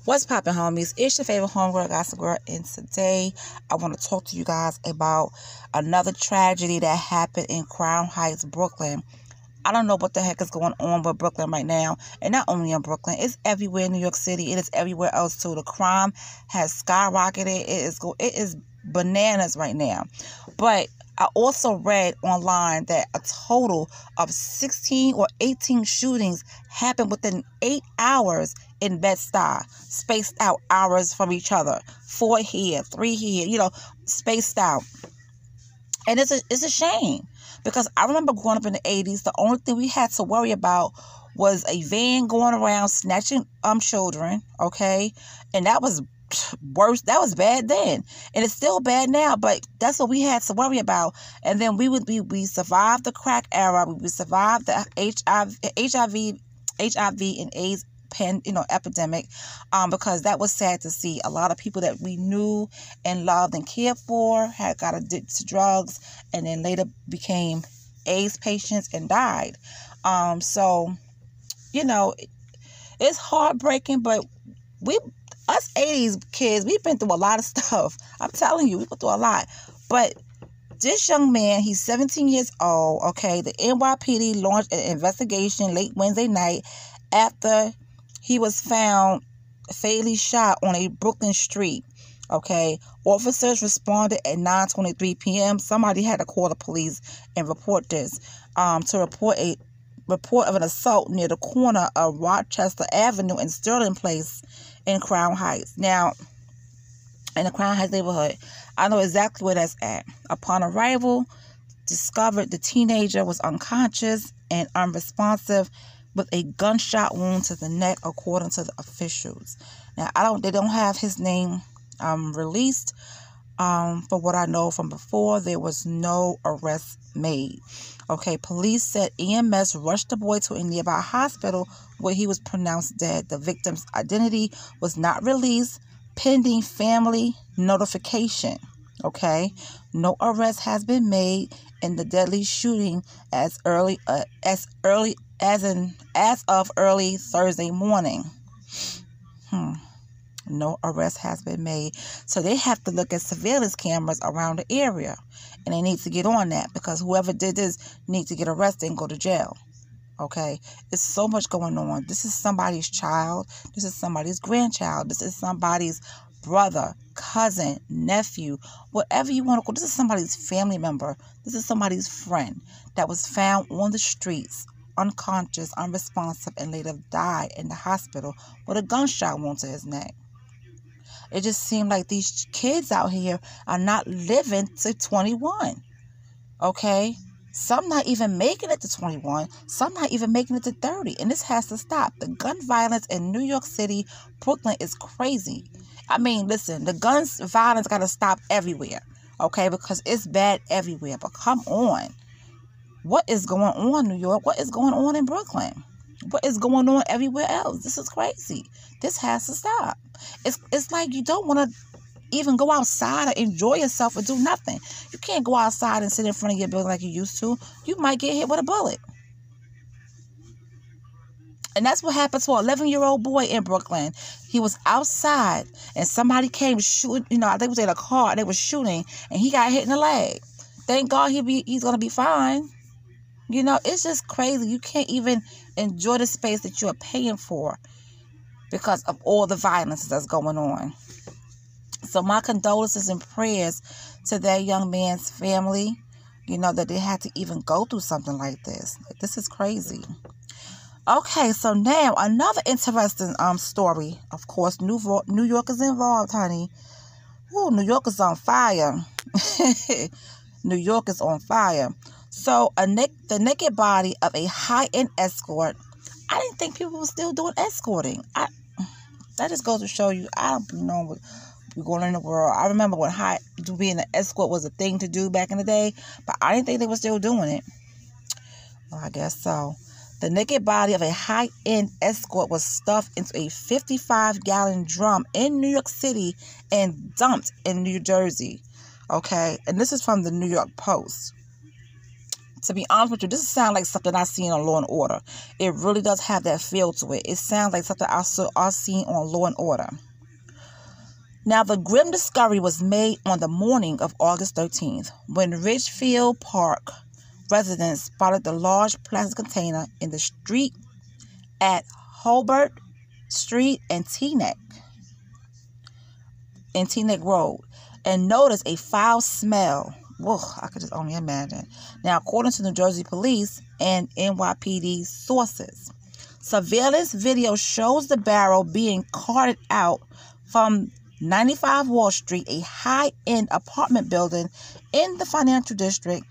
What's poppin', homies? It's your favorite homegirl, Gossip Girl, and today I want to talk to you guys about another tragedy that happened in Crown Heights, Brooklyn. I don't know what the heck is going on with Brooklyn right now, and not only in Brooklyn, it's everywhere in New York City. It is everywhere else too. The crime has skyrocketed. It is bananas right now. But I also read online that a total of 16 or 18 shootings happened within 8 hours in Bed-Stuy, spaced out hours from each other. 4 here, 3 here, spaced out. And it's a shame, because I remember growing up in the 80s, the only thing we had to worry about was a van going around snatching children, okay? And that was worse. That was bad then, and it's still bad now, but that's what we had to worry about. And then we survived the crack era. We survived the HIV and AIDS epidemic, because that was sad to see. A lot of people that we knew and loved and cared for had got addicted to drugs, and then later became AIDS patients and died. So it's heartbreaking, but us 80s kids, we've been through a lot of stuff. I'm telling you, we've been through a lot. But this young man, he's 17 years old, okay? The NYPD launched an investigation late Wednesday night after he was found fatally shot on a Brooklyn street, okay? Officers responded at 9:23 p.m. Somebody had to call the police and report this, to report of an assault near the corner of Rochester Avenue and Sterling Place in Crown Heights. Now, in the Crown Heights neighborhood, I know exactly where that's at. Upon arrival, discovered the teenager was unconscious and unresponsive with a gunshot wound to the neck, according to the officials. Now, they don't have his name released. For what I know from before, there was no arrest made. Okay, police said EMS rushed the boy to a nearby hospital where he was pronounced dead. The victim's identity was not released pending family notification. Okay, no arrest has been made in the deadly shooting as of early Thursday morning. No arrest has been made. So they have to look at surveillance cameras around the area. And they need to get on that, because whoever did this needs to get arrested and go to jail. Okay? It's so much going on. This is somebody's child. This is somebody's grandchild. This is somebody's brother, cousin, nephew, whatever you want to call. This is somebody's family member. This is somebody's friend that was found on the streets, unconscious, unresponsive, and later died in the hospital with a gunshot wound to his neck. It just seemed like these kids out here are not living to 21. Okay? Some not even making it to 21. Some not even making it to 30. And this has to stop. The gun violence in New York City, Brooklyn is crazy. I mean, listen, the gun violence got to stop everywhere. Okay? Because it's bad everywhere. But come on. What is going on, New York? What is going on in Brooklyn? What is going on everywhere else? This is crazy. This has to stop. It's like you don't want to even go outside or enjoy yourself or do nothing. You can't go outside and sit in front of your building like you used to. You might get hit with a bullet. And that's what happened to an 11-year-old boy in Brooklyn. He was outside and somebody came shooting. I think it was in a car, and they were shooting, and he got hit in the leg. Thank God he's going to be fine. It's just crazy. You can't even enjoy the space that you are paying for because of all the violence that's going on. So my condolences and prayers to that young man's family, that they had to even go through something like this. This is crazy. Okay, so now another interesting story. Of course, New York is involved, honey. Ooh, New York is on fire. New York is on fire. So the naked body of a high-end escort. I didn't think people were still doing escorting. That just goes to show you, I don't know what's going on in the world. I remember when being an escort was a thing to do back in the day, but I didn't think they were still doing it. Well, I guess so. The naked body of a high-end escort was stuffed into a 55-gallon drum in New York City and dumped in New Jersey. Okay, and this is from the New York Post. To be honest with you, this sounds like something I seen on Law and Order. It really does have that feel to it. It sounds like something I seen on Law and Order. Now, the grim discovery was made on the morning of August 13th when Ridgefield Park residents spotted the large plastic container in the street at Hobart Street and Teaneck Road and noticed a foul smell. Whoa, I could just only imagine. Now, according to New Jersey police and NYPD sources, surveillance video shows the barrel being carted out from 95 Wall Street, a high-end apartment building in the financial district,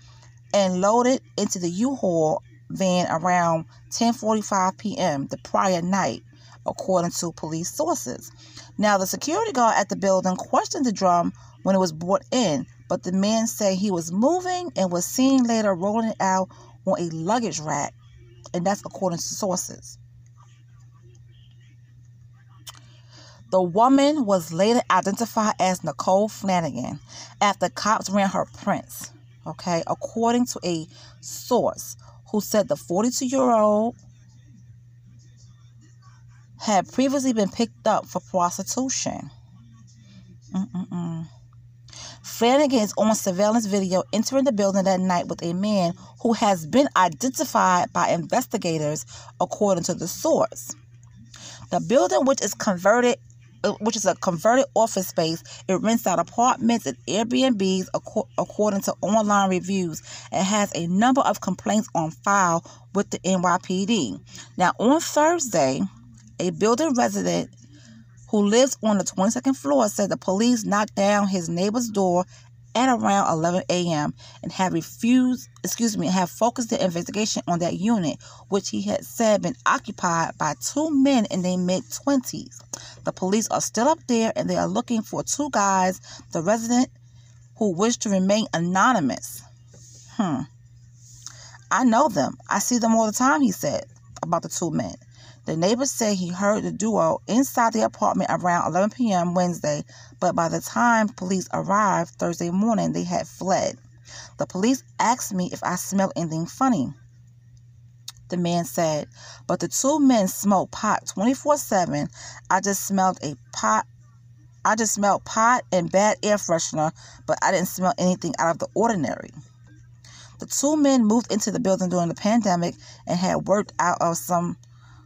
and loaded into the U-Haul van around 10:45 p.m. the prior night, according to police sources. Now, the security guard at the building questioned the drum when it was brought in, but the man said he was moving and was seen later rolling it out on a luggage rack, and that's according to sources. The woman was later identified as Nicole Flanagan after cops ran her prints, okay, according to a source who said the 42-year-old had previously been picked up for prostitution. Flanagan is on surveillance video entering the building that night with a man who has been identified by investigators, according to the source. The building, which is a converted office space, it rents out apartments and Airbnbs according to online reviews, and has a number of complaints on file with the NYPD. Now, on Thursday, a building resident who lives on the 22nd floor said the police knocked down his neighbor's door at around 11 a.m. and have focused the investigation on that unit, which he had said been occupied by two men in their mid-20s. The police are still up there and they are looking for two guys, the resident who wish to remain anonymous. I know them. I see them all the time, he said about the two men. The neighbor said he heard the duo inside the apartment around 11 p.m. Wednesday, but by the time police arrived Thursday morning, they had fled. The police asked me if I smelled anything funny, the man said, but the two men smoked pot 24/7. I just smelled pot and bad air freshener, but I didn't smell anything out of the ordinary. The two men moved into the building during the pandemic and had worked out of some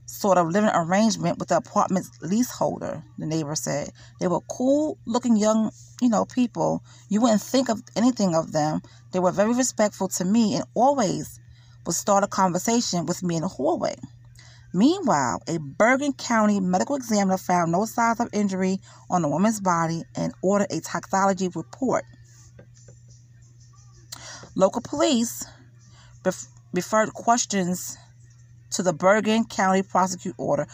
sort of living arrangement with the apartment's leaseholder, the neighbor said. They were cool-looking young, people. You wouldn't think of anything of them. They were very respectful to me and always would start a conversation with me in the hallway. Meanwhile, a Bergen County medical examiner found no signs of injury on the woman's body and ordered a toxicology report. Local police referred questions to the Bergen County Prosecutor's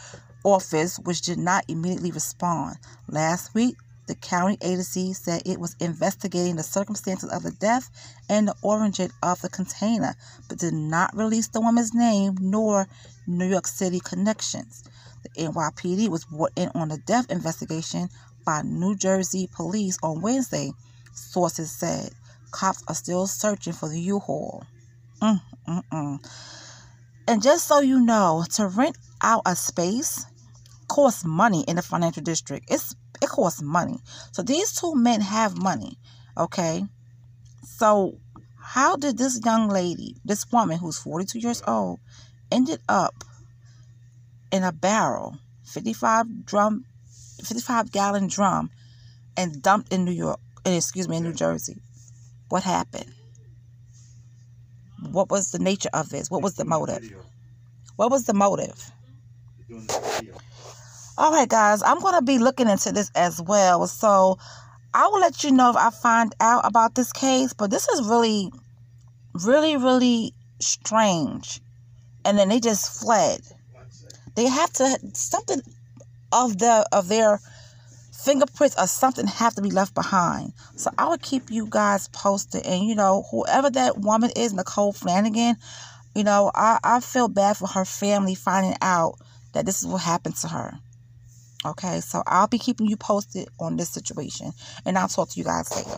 Office, which did not immediately respond. Last week, the county agency said it was investigating the circumstances of the death and the origin of the container, but did not release the woman's name nor New York City connections. The NYPD was brought in on the death investigation by New Jersey police on Wednesday, sources said. Cops are still searching for the U-Haul. And just so you know, to rent out a space costs money in the financial district. It costs money. So these two men have money, okay? So how did this young lady, this woman who's 42 years old, ended up in a barrel, 55-gallon drum, and dumped in New Jersey? What happened? What was the nature of this? What was the motive? What was the motive? All right, guys, I'm going to be looking into this as well. So I will let you know if I find out about this case. But this is really, really, really strange. And then they just fled. They have to, something of their fingerprints or something have to be left behind. So I will keep you guys posted. And, whoever that woman is, Nicole Flanagan, I feel bad for her family finding out that this is what happened to her. Okay, so I'll be keeping you posted on this situation. And I'll talk to you guys later.